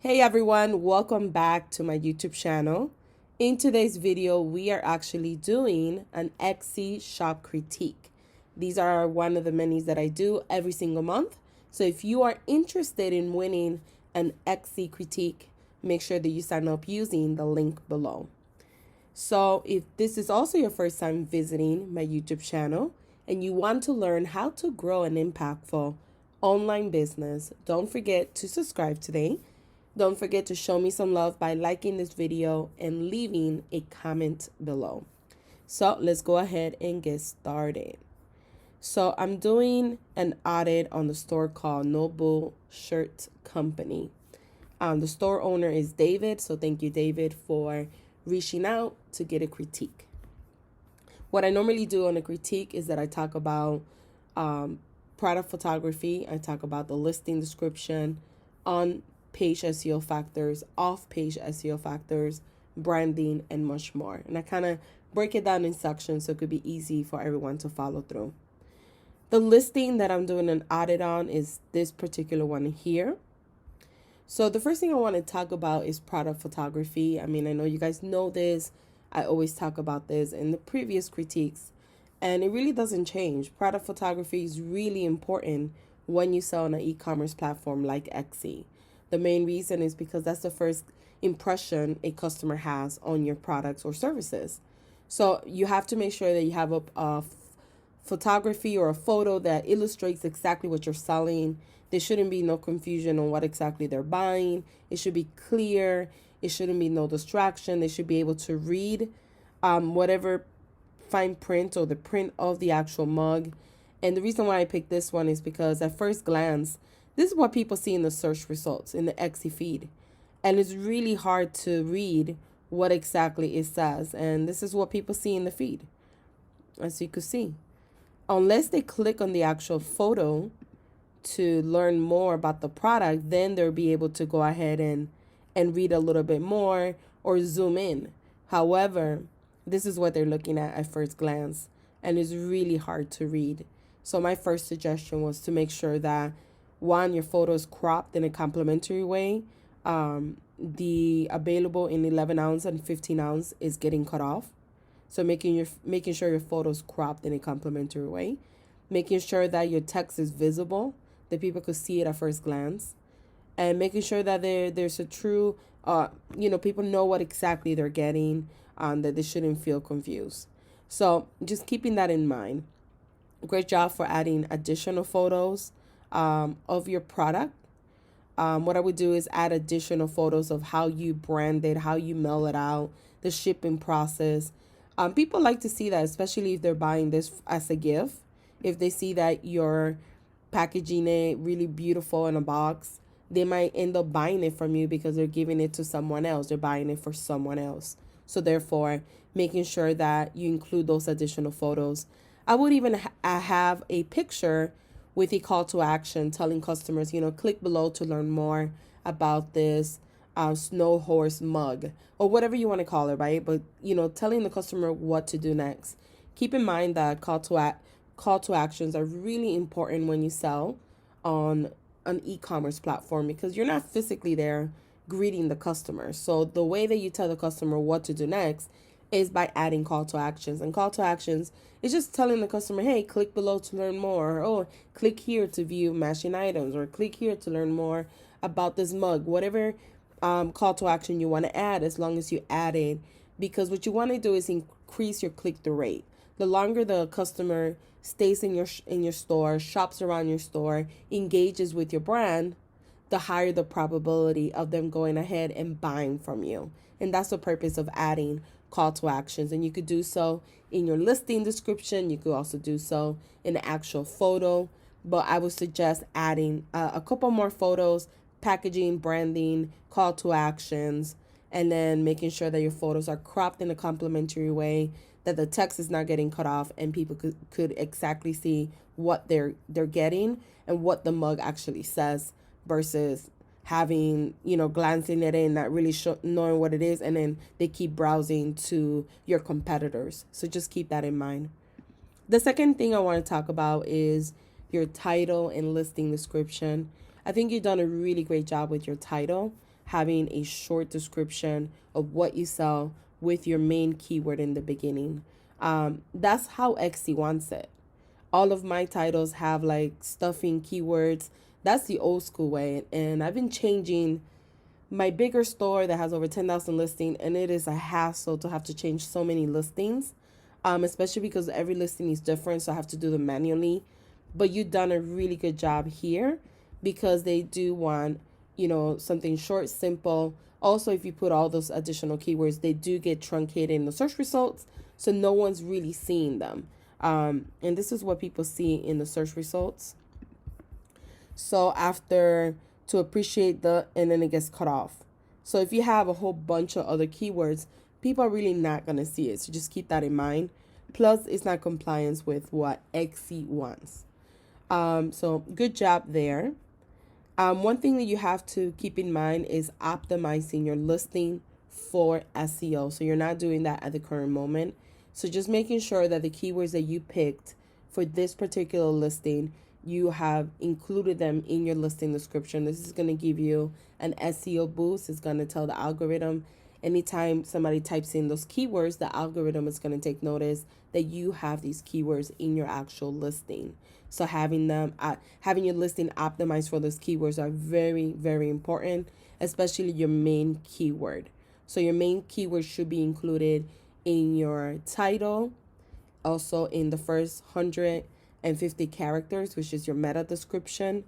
Hey everyone, welcome back to my YouTube channel. In today's video, we are actually doing an Etsy shop critique. These are one of the menus that I do every single month. So if you are interested in winning an Etsy critique, make sure that you sign up using the link below. So if this is also your first time visiting my YouTube channel and you want to learn how to grow an impactful online business, don't forget to subscribe today. Don't forget to show me some love by liking this video and leaving a comment below. So let's go ahead and get started. So I'm doing an audit on the store called Noble Shirt Company. The store owner is David, so thank you, David, for reaching out to get a critique. What I normally do on a critique is that I talk about product photography, I talk about the listing description, on page SEO factors, off page SEO factors, branding, and much more. And I kind of break it down in sections so it could be easy for everyone to follow through. The listing that I'm doing an audit on is this particular one here. So the first thing I want to talk about is product photography. I mean, I know you guys know this. I always talk about this in the previous critiques, and it really doesn't change. Product photography is really important when you sell on an e-commerce platform like Etsy. The main reason is because that's the first impression a customer has on your products or services. So you have to make sure that you have a photography or a photo that illustrates exactly what you're selling. There shouldn't be no confusion on what exactly they're buying. It should be clear. It shouldn't be no distraction. They should be able to read whatever fine print or the print of the actual mug. And the reason why I picked this one is because at first glance, this is what people see in the search results in the Etsy feed. And it's really hard to read what exactly it says. And this is what people see in the feed, as you can see. Unless they click on the actual photo to learn more about the product, then they'll be able to go ahead and read a little bit more or zoom in. However, this is what they're looking at first glance, and it's really hard to read. So my first suggestion was to make sure that one, your photo is cropped in a complementary way. The available in 11 ounce and 15 ounce is getting cut off. So making sure your photo is cropped in a complementary way. Making sure that your text is visible, that people could see it at first glance. And making sure that there's a true, people know what exactly they're getting, that they shouldn't feel confused. So just keeping that in mind. Great job for adding additional photos of your product. What I would do is add additional photos of how you brand it, how you mail it out, the shipping process. People like to see that, especially if they're buying this as a gift. If they see that you're packaging it really beautiful in a box, they might end up buying it from you because they're giving it to someone else. They're buying it for someone else. So therefore, making sure that you include those additional photos. I would even have a picture with a call to action telling customers, click below to learn more about this snow horse mug or whatever you want to call it, right? But, telling the customer what to do next. Keep in mind that call to actions are really important when you sell on an e-commerce platform because you're not physically there greeting the customer. So the way that you tell the customer what to do next is by adding call to actions. And call to actions is just telling the customer, hey, click below to learn more, or oh, click here to view matching items, or click here to learn more about this mug. Whatever call to action you want to add, as long as you add it, because what you want to do is increase your click-through rate. The longer the customer stays in your store, shops around your store, engages with your brand, the higher the probability of them going ahead and buying from you. And that's the purpose of adding call to actions. And you could do so in your listing description. You could also do so in the actual photo. But I would suggest adding a couple more photos, packaging, branding, call to actions, and then making sure that your photos are cropped in a complementary way, that the text is not getting cut off, and people could exactly see what they're getting and what the mug actually says versus having, glancing at it and not really knowing what it is, and then they keep browsing to your competitors. So just keep that in mind. The second thing I want to talk about is your title and listing description. I think you've done a really great job with your title. having a short description of what you sell with your main keyword in the beginning. That's how Etsy wants it. All of my titles have like stuffing keywords. That's the old school way. And I've been changing my bigger store that has over 10,000 listings, and it is a hassle to have to change so many listings, especially because every listing is different, so I have to do them manually. But you've done a really good job here because they do want, something short, simple. Also, if you put all those additional keywords, they do get truncated in the search results, so no one's really seeing them. And this is what people see in the search results. So to appreciate and then it gets cut off. So if you have a whole bunch of other keywords, people are really not going to see it. So just keep that in mind. Plus, it's not compliance with what Etsy wants. So good job there. One thing that you have to keep in mind is optimizing your listing for SEO. So you're not doing that at the current moment. So just making sure that the keywords that you picked for this particular listing, you have included them in your listing description. This is going to give you an SEO boost. It's going to tell the algorithm anytime somebody types in those keywords, the algorithm is going to take notice that you have these keywords in your actual listing. So having your listing optimized for those keywords are very, very important, especially your main keyword. So your main keyword should be included in your title, also in the first 150 characters, which is your meta description,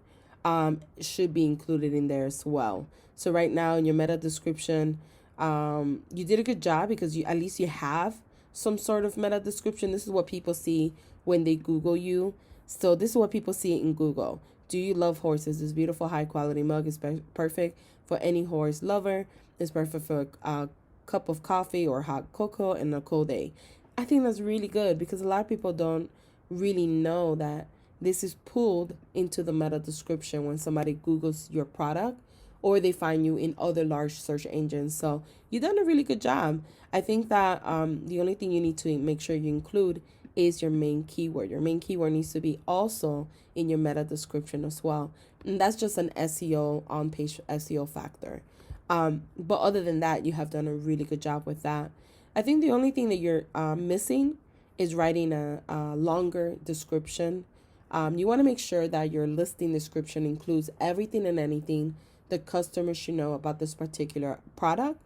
should be included in there as well. So right now in your meta description, you did a good job because at least you have some sort of meta description. This is what people see when they Google you. So this is what people see in Google. Do you love horses? This beautiful high quality mug is perfect for any horse lover. It's perfect for a cup of coffee or hot cocoa and a cold day. I think that's really good because a lot of people don't really know that this is pulled into the meta description when somebody Googles your product or they find you in other large search engines. So you've done a really good job. I think that the only thing you need to make sure you include is your main keyword. Your main keyword needs to be also in your meta description as well. And that's just an SEO on-page SEO factor. But other than that, you have done a really good job with that. I think the only thing that you're missing is writing a longer description. You want to make sure that your listing description includes everything and anything the customer should know about this particular product.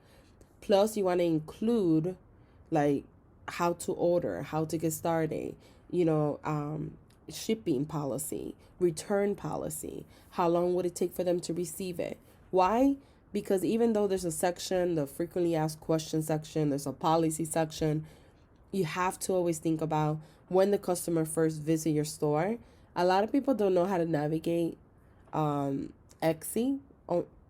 Plus, you want to include like how to order, how to get started, shipping policy, return policy, how long would it take for them to receive it. Why? Because even though there's a section, the frequently asked questions section, there's a policy section, you have to always think about when the customer first visit your store. A lot of people don't know how to navigate Etsy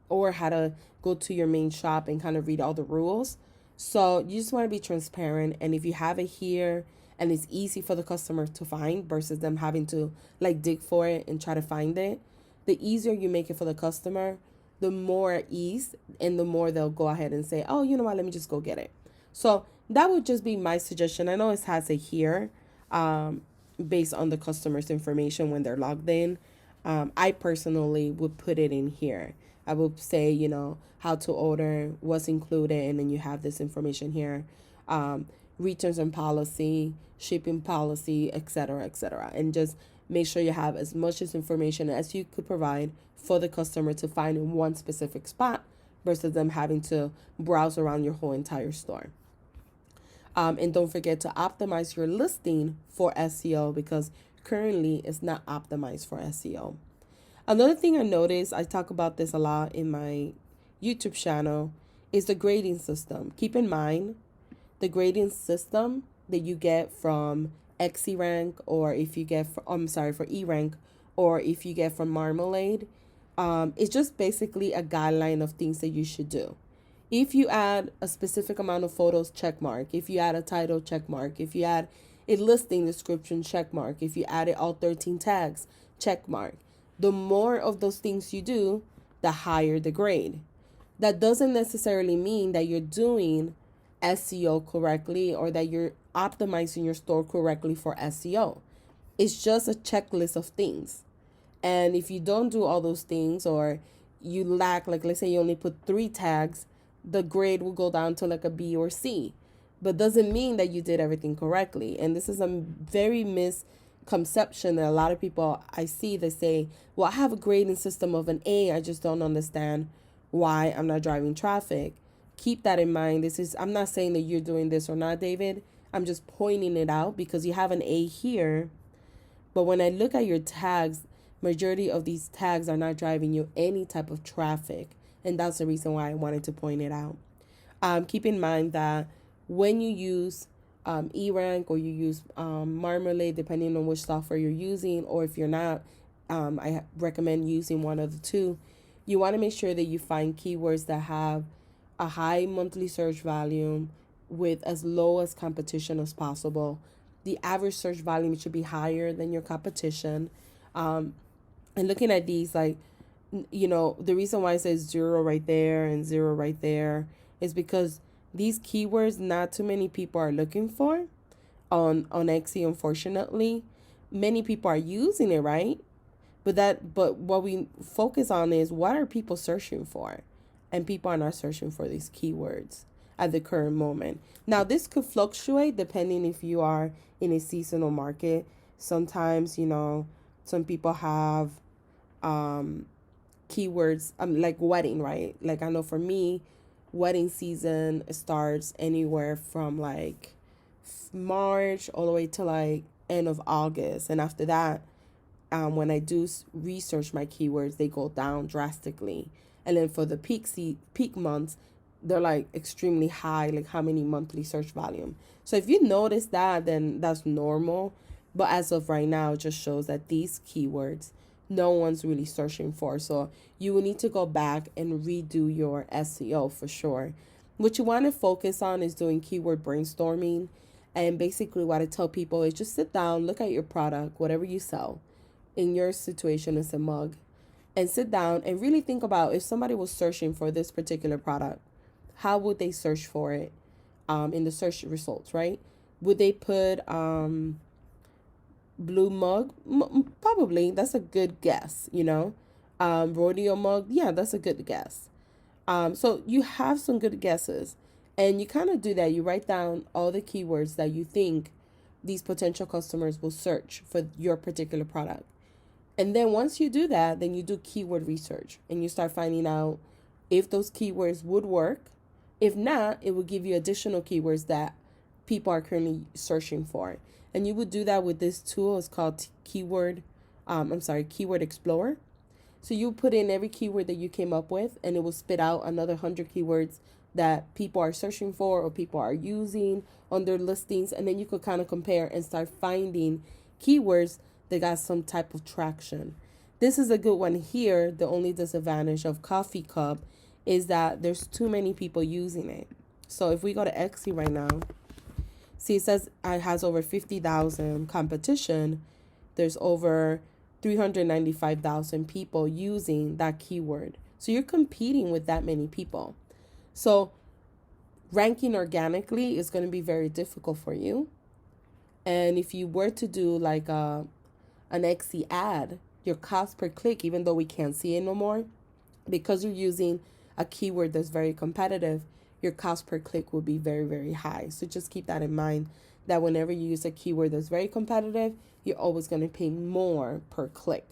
or how to go to your main shop and kind of read all the rules. So you just want to be transparent. And if you have it here and it's easy for the customer to find versus them having to like dig for it and try to find it, the easier you make it for the customer, the more ease and the more they'll go ahead and say, oh, you know what, let me just go get it. So that would just be my suggestion. I know it has it here based on the customer's information when they're logged in. I personally would put it in here. I would say, how to order, what's included, and then you have this information here. Returns and policy, shipping policy, etc., etc. And just make sure you have as much information as you could provide for the customer to find in one specific spot versus them having to browse around your whole entire store. And don't forget to optimize your listing for SEO because currently it's not optimized for SEO. Another thing I noticed, I talk about this a lot in my YouTube channel, is the grading system. Keep in mind, the grading system that you get from XErank or if you get for eRank or if you get from Marmalade, it's just basically a guideline of things that you should do. If you add a specific amount of photos, check mark. If you add a title, check mark. If you add a listing description, check mark. If you added all 13 tags, check mark. The more of those things you do, the higher the grade. That doesn't necessarily mean that you're doing SEO correctly or that you're optimizing your store correctly for SEO. It's just a checklist of things. And if you don't do all those things or you lack, like let's say you only put 3 tags, the grade will go down to like a B or C. But doesn't mean that you did everything correctly. And this is a very misconception that a lot of people I see, they say, well, I have a grading system of an A, I just don't understand why I'm not driving traffic. Keep that in mind. I'm not saying that you're doing this or not, David. I'm just pointing it out because you have an A here. But when I look at your tags, majority of these tags are not driving you any type of traffic. And that's the reason why I wanted to point it out. Keep in mind that when you use eRank or you use Marmalade, depending on which software you're using, or if you're not, I recommend using one of the two. You want to make sure that you find keywords that have a high monthly search volume with as low as competition as possible. The average search volume should be higher than your competition. And looking at these, like, the reason why it says 0 right there and 0 right there is because these keywords not too many people are looking for on Etsy, unfortunately. Many people are using it, right? But what we focus on is what are people searching for? And people are not searching for these keywords at the current moment. Now, this could fluctuate depending if you are in a seasonal market. Sometimes, some people have keywords like wedding, right? Like I know for me, wedding season starts anywhere from like March all the way to like end of August. And after that, when I do research my keywords, they go down drastically. And then for the peak months, they're like extremely high, like how many monthly search volume. So if you notice that, then that's normal. But as of right now, it just shows that these keywords, no one's really searching for. So you will need to go back and redo your SEO for sure. What you want to focus on is doing keyword brainstorming. And basically what I tell people is just sit down, look at your product, whatever you sell. In your situation, it's a mug. And sit down and really think about if somebody was searching for this particular product, how would they search for it in the search results, right? Would they put blue mug? Probably. That's a good guess, rodeo mug. Yeah, that's a good guess. So you have some good guesses. And you kind of do that. You write down all the keywords that you think these potential customers will search for your particular product. And then once you do that, then you do keyword research and you start finding out if those keywords would work. If not, it will give you additional keywords that people are currently searching for. And you would do that with this tool. It's called Keyword Explorer. So you put in every keyword that you came up with and it will spit out another 100 keywords that people are searching for or people are using on their listings. And then you could kind of compare and start finding keywords that got some type of traction. This is a good one here. The only disadvantage of Coffee Cup is that there's too many people using it. So if we go to Etsy right now, see it says it has over 50,000 competition. There's over 395,000 people using that keyword. So you're competing with that many people. So ranking organically is going to be very difficult for you. And if you were to do like an Etsy ad, your cost per click, even though we can't see it no more, because you're using a keyword that's very competitive, your cost per click will be very, very high. So just keep that in mind that whenever you use a keyword that's very competitive, you're always going to pay more per click.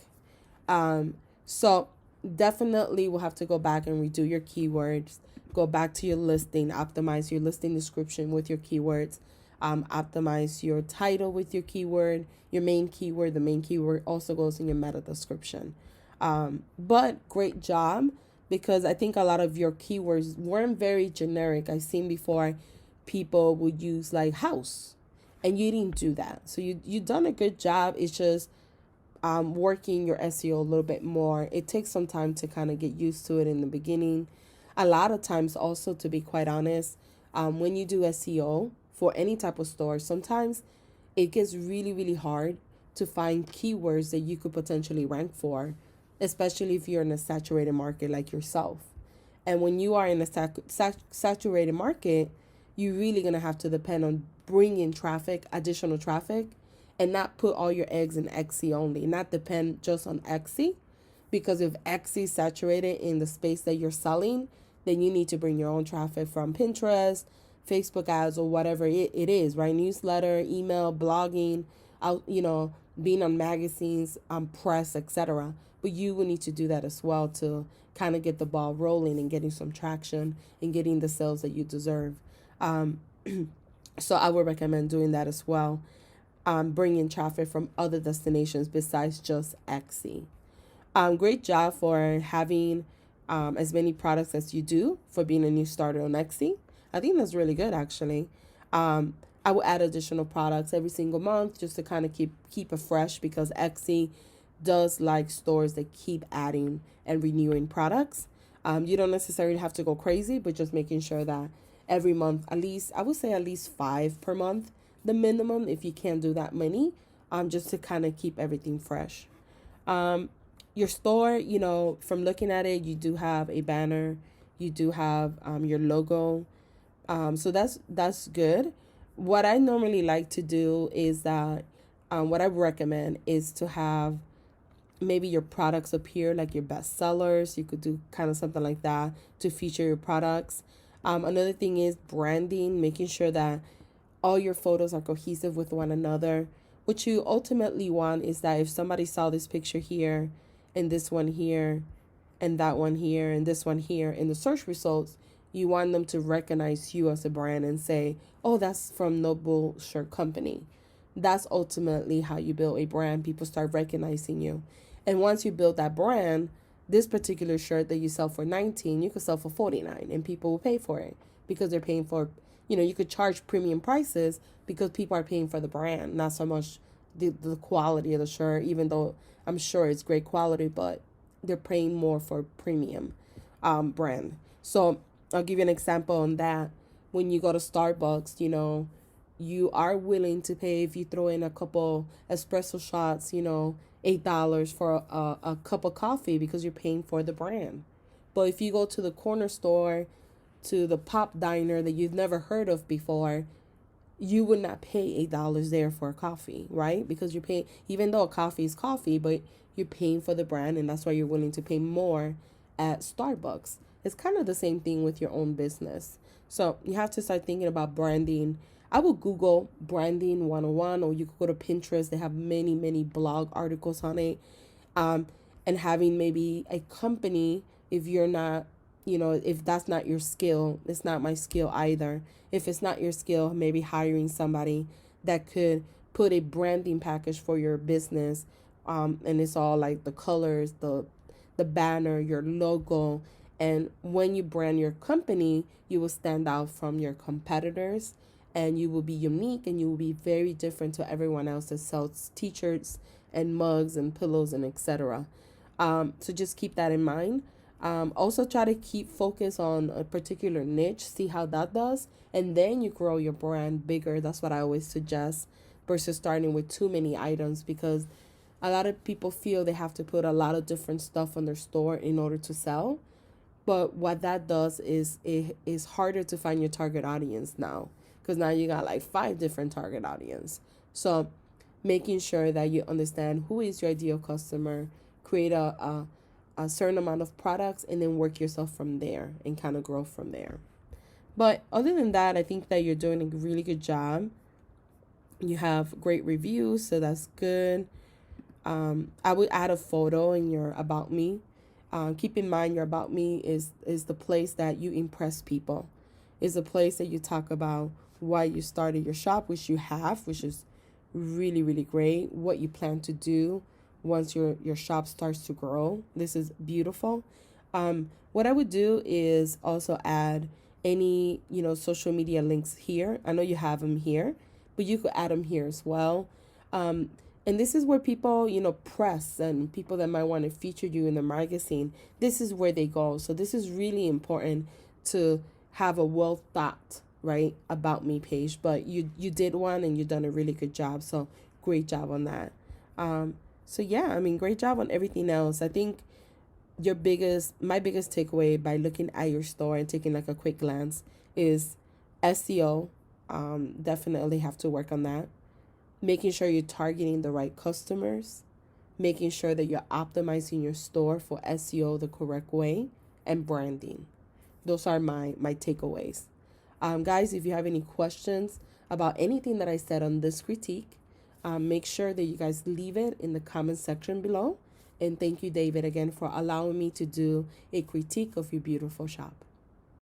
So definitely we'll have to go back and redo your keywords, go back to your listing, optimize your listing description with your keywords, optimize your title with your keyword, your main keyword. The main keyword also goes in your meta description. But great job, because I think a lot of your keywords weren't very generic. I've seen before people would use like house, and you didn't do that. So you done a good job. It's just working your SEO a little bit more. It takes some time to kind of get used to it in the beginning. A lot of times also, to be quite honest, when you do SEO for any type of store, sometimes it gets really, really hard to find keywords that you could potentially rank for, especially if you're in a saturated market like yourself. And when you are in a saturated market, you're really going to have to depend on bringing traffic, additional traffic, and not put all your eggs in Etsy only, not depend just on Etsy, because if Etsy is saturated in the space that you're selling, then you need to bring your own traffic from Pinterest, Facebook ads, or whatever it is, right? Newsletter, email, blogging, out, being on magazines, press, etc. But you will need to do that as well to kind of get the ball rolling and getting some traction and getting the sales that you deserve. Um, so I would recommend doing that as well. Bringing traffic from other destinations besides just Etsy. Great job for having as many products as you do, for being a new starter on Etsy. I think that's really good, actually. I will add additional products every single month just to kind of keep it fresh, because Etsy does like stores that keep adding and renewing products. You don't necessarily have to go crazy, but just making sure that every month, at least, I would say at least 5 per month, the minimum, if you can't do that many, just to kind of keep everything fresh. Your store, from looking at it, you do have a banner, you do have your logo. So that's good. What I normally like to do is that what I recommend is to have maybe your products appear like your best sellers. You could do kind of something like that to feature your products. Another thing is branding, making sure that all your photos are cohesive with one another. What you ultimately want is that if somebody saw this picture here and this one here and that one here and this one here in the search results, you want them to recognize you as a brand and say, oh, that's from Noble Shirt Company. That's ultimately how you build a brand. People start recognizing you. And once you build that brand, this particular shirt that you sell for $19, you could sell for $49, and people will pay for it because they're paying for, you could charge premium prices because people are paying for the brand, not so much the quality of the shirt, even though I'm sure it's great quality, but they're paying more for premium brand. So I'll give you an example on that. When you go to Starbucks, you are willing to pay, if you throw in a couple espresso shots, $8 for a cup of coffee because you're paying for the brand. But if you go to the corner store, to the pop diner that you've never heard of before, you would not pay $8 there for a coffee, right? Because you're paying, even though coffee is coffee, but you're paying for the brand, and that's why you're willing to pay more at Starbucks. It's kind of the same thing with your own business. So you have to start thinking about branding. I will Google branding 101, or you could go to Pinterest. They have many, many blog articles on it. And having maybe a company, if you're not, if that's not your skill, it's not my skill either. If it's not your skill, maybe hiring somebody that could put a branding package for your business. And it's all like the colors, the banner, your logo. And when you brand your company, you will stand out from your competitors, and you will be unique, and you will be very different to everyone else that sells t-shirts and mugs and pillows and etc. So just keep that in mind. Also try to keep focus on a particular niche, see how that does, and then you grow your brand bigger. That's what I always suggest, versus starting with too many items, because a lot of people feel they have to put a lot of different stuff on their store in order to sell. But what that does is it is harder to find your target audience now, because now you got like 5 different target audience. So making sure that you understand who is your ideal customer, create a certain amount of products, and then work yourself from there and kind of grow from there. But other than that, I think that you're doing a really good job. You have great reviews, so that's good. I would add a photo in your About Me. Keep in mind, your About Me is the place that you impress people. Is a place that you talk about why you started your shop, which you have, which is really, really great. What you plan to do once your shop starts to grow. This is beautiful. What I would do is also add any, social media links here. I know you have them here, but you could add them here as well. And this is where people, press, and people that might want to feature you in the magazine, this is where they go. So this is really important to have a well thought, right, About Me page. But you did one, and you've done a really good job. So great job on that. So yeah, great job on everything else. I think my biggest takeaway by looking at your store and taking like a quick glance is SEO. Definitely have to work on that. Making sure you're targeting the right customers, making sure that you're optimizing your store for SEO the correct way, and branding. Those are my takeaways. Guys, if you have any questions about anything that I said on this critique, make sure that you guys leave it in the comment section below. And thank you, David, again for allowing me to do a critique of your beautiful shop.